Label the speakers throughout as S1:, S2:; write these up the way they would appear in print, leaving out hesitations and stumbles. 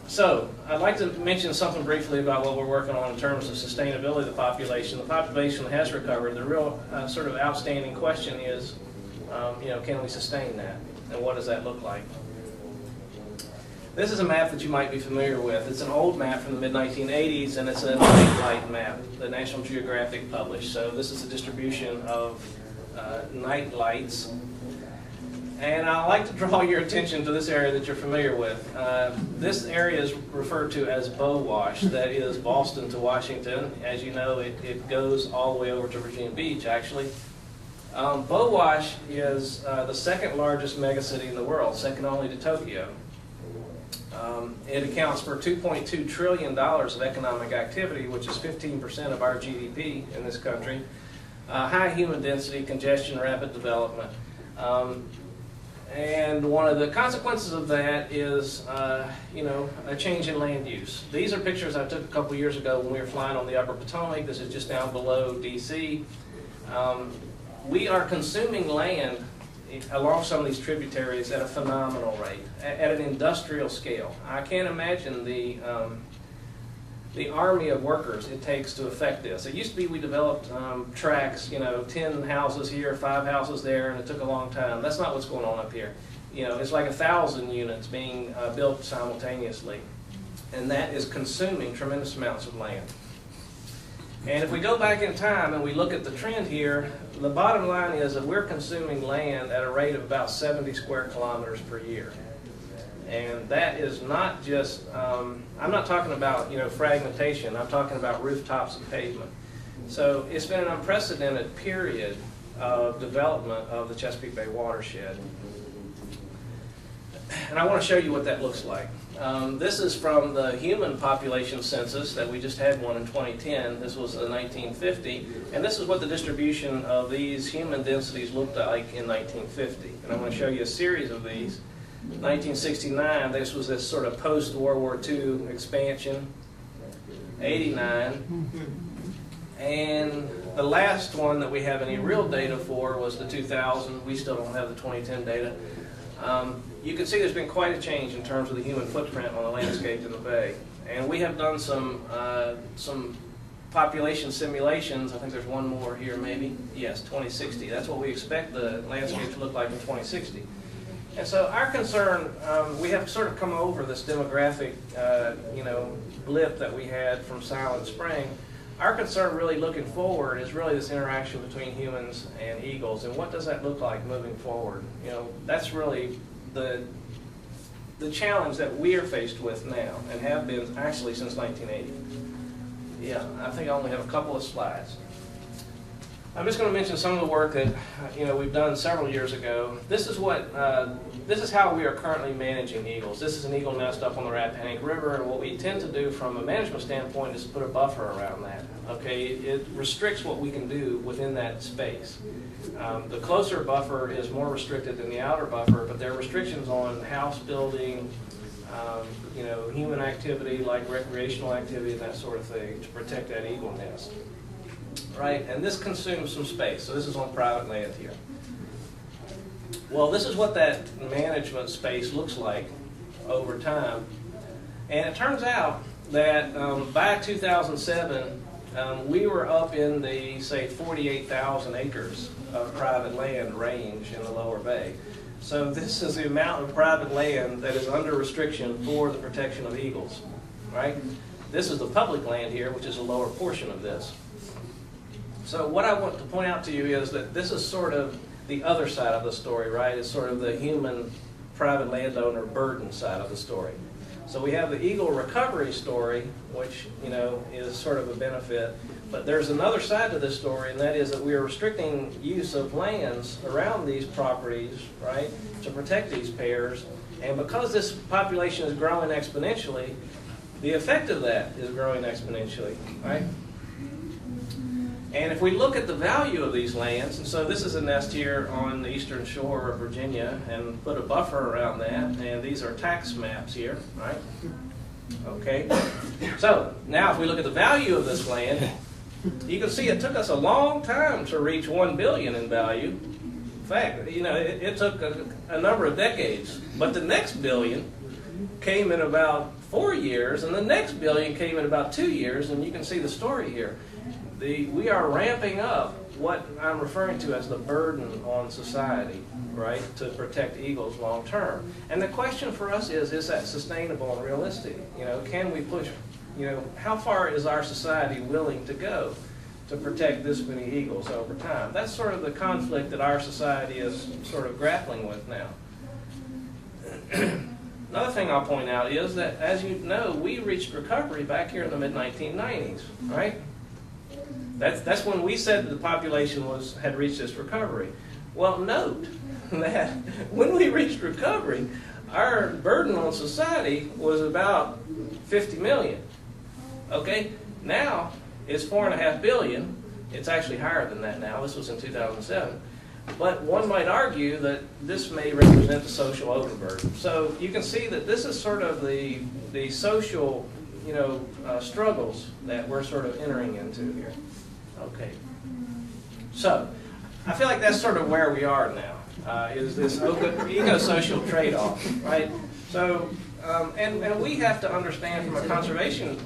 S1: So, I'd like to mention something briefly about what we're working on in terms of sustainability of the population. The population has recovered. The real sort of outstanding question is, can we sustain that? And what does that look like? This is a map that you might be familiar with. It's an old map from the mid-1980s, and it's a night light map that National Geographic published. So this is a distribution of night lights. And I'd like to draw your attention to this area that you're familiar with. This area is referred to as Bow Wash. That is Boston to Washington. As you know, it goes all the way over to Virginia Beach, actually. Bow Wash is the second largest megacity in the world, second only to Tokyo. It accounts for $2.2 trillion of economic activity, which is 15% of our GDP in this country. High human density, congestion, rapid development. And one of the consequences of that is, a change in land use. These are pictures I took a couple years ago when we were flying on the upper Potomac. This is just down below D.C. We are consuming land along some of these tributaries at a phenomenal rate, at an industrial scale. I can't imagine the army of workers it takes to affect this. It used to be we developed tracks, 10 houses here, 5 houses there, and it took a long time. That's not what's going on up here. It's like 1,000 units being built simultaneously, and that is consuming tremendous amounts of land. And if we go back in time and we look at the trend here, the bottom line is that we're consuming land at a rate of about 70 square kilometers per year. And that is not just, I'm not talking about, fragmentation. I'm talking about rooftops and pavement. So it's been an unprecedented period of development of the Chesapeake Bay watershed. And I want to show you what that looks like. This is from the human population census that we just had one in 2010. This was 1950. And this is what the distribution of these human densities looked like in 1950. And I'm going to show you a series of these. 1969, this was this sort of post-World War II expansion. 89. And the last one that we have any real data for was the 2000. We still don't have the 2010 data. You can see there's been quite a change in terms of the human footprint on the landscape in the bay. And we have done some population simulations. I think there's one more here maybe. Yes, 2060. That's what we expect the landscape to look like in 2060. And so our concern, we have sort of come over this demographic, blip that we had from Silent Spring. Our concern really looking forward is really this interaction between humans and eagles, and what does that look like moving forward? That's really the challenge that we are faced with now, and have been actually since 1980. Yeah, I think I only have a couple of slides. I'm just going to mention some of the work that we've done several years ago. This is how we are currently managing eagles. This is an eagle nest up on the Rappahannock River, and what we tend to do from a management standpoint is put a buffer around that. Okay, it restricts what we can do within that space. The closer buffer is more restricted than the outer buffer, but there are restrictions on house building, human activity like recreational activity and that sort of thing to protect that eagle nest. Right, and this consumes some space, so this is on private land here. Well, this is what that management space looks like over time. And it turns out that by 2007, we were up in the, say, 48,000 acres of private land range in the lower bay. So this is the amount of private land that is under restriction for the protection of eagles, right? This is the public land here, which is a lower portion of this. So what I want to point out to you is that this is sort of the other side of the story, right? It's sort of the human private landowner burden side of the story. So we have the eagle recovery story, which is sort of a benefit. But there's another side to this story, and that is that we are restricting use of lands around these properties, right, to protect these pairs. And because this population is growing exponentially, the effect of that is growing exponentially, right? And if we look at the value of these lands, and so this is a nest here on the eastern shore of Virginia, and put a buffer around that, and these are tax maps here, right? Okay, so now if we look at the value of this land, you can see it took us a long time to reach $1 billion in value. In fact, it took a number of decades, but the next billion came in about 4 years, and the next billion came in about 2 years, and you can see the story here. We are ramping up what I'm referring to as the burden on society, right, to protect eagles long term. And the question for us is that sustainable and realistic? You know, can we push, you know, how far is our society willing to go to protect this many eagles over time? That's sort of the conflict that our society is sort of grappling with now. Another thing I'll point out is that, as you know, we reached recovery back here in the mid-1990s, right? That's when we said that the population had reached this recovery. Well, note that when we reached recovery, our burden on society was about 50 million. Okay? Now, it's 4.5 billion. It's actually higher than that now. This was in 2007. But one might argue that this may represent the social overburden. So you can see that this is sort of the social, you know, struggles that we're sort of entering into here. Okay. So I feel like that's sort of where we are now, is this eco-social trade-off, right? So, and we have to understand from a conservation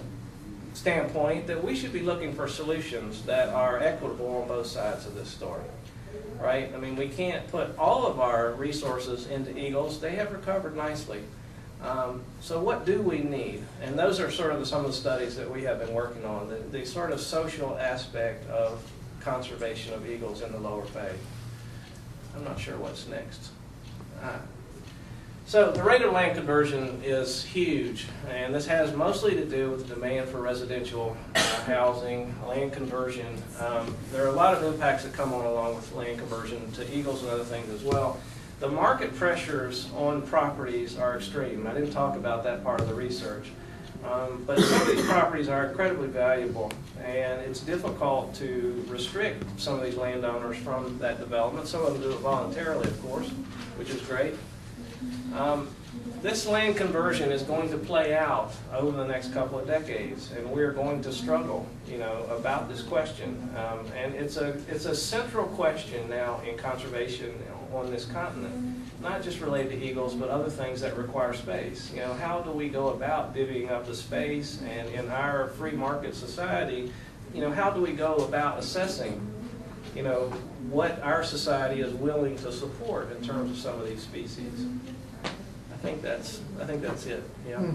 S1: standpoint that we should be looking for solutions that are equitable on both sides of this story. Right? I mean, we can't put all of our resources into eagles. They have recovered nicely. So what do we need? And those are sort of some of the studies that we have been working on, the sort of social aspect of conservation of eagles in the lower bay. I'm not sure what's next. So the rate of land conversion is huge, and this has mostly to do with the demand for residential housing, land conversion. There are a lot of impacts that come on along with land conversion to eagles and other things as well. The market pressures on properties are extreme. I didn't talk about that part of the research. But some of these properties are incredibly valuable, and it's difficult to restrict some of these landowners from that development. Some of them do it voluntarily, of course, which is great. This land conversion is going to play out over the next couple of decades, and we're going to struggle, you know, about this question. And it's a central question now in conservation on this continent, not just related to eagles, but other things that require space. You know, how do we go about divvying up the space? And in our free market society, you know, how do we go about assessing, you know, what our society is willing to support in terms of some of these species? I think that's it. Yeah.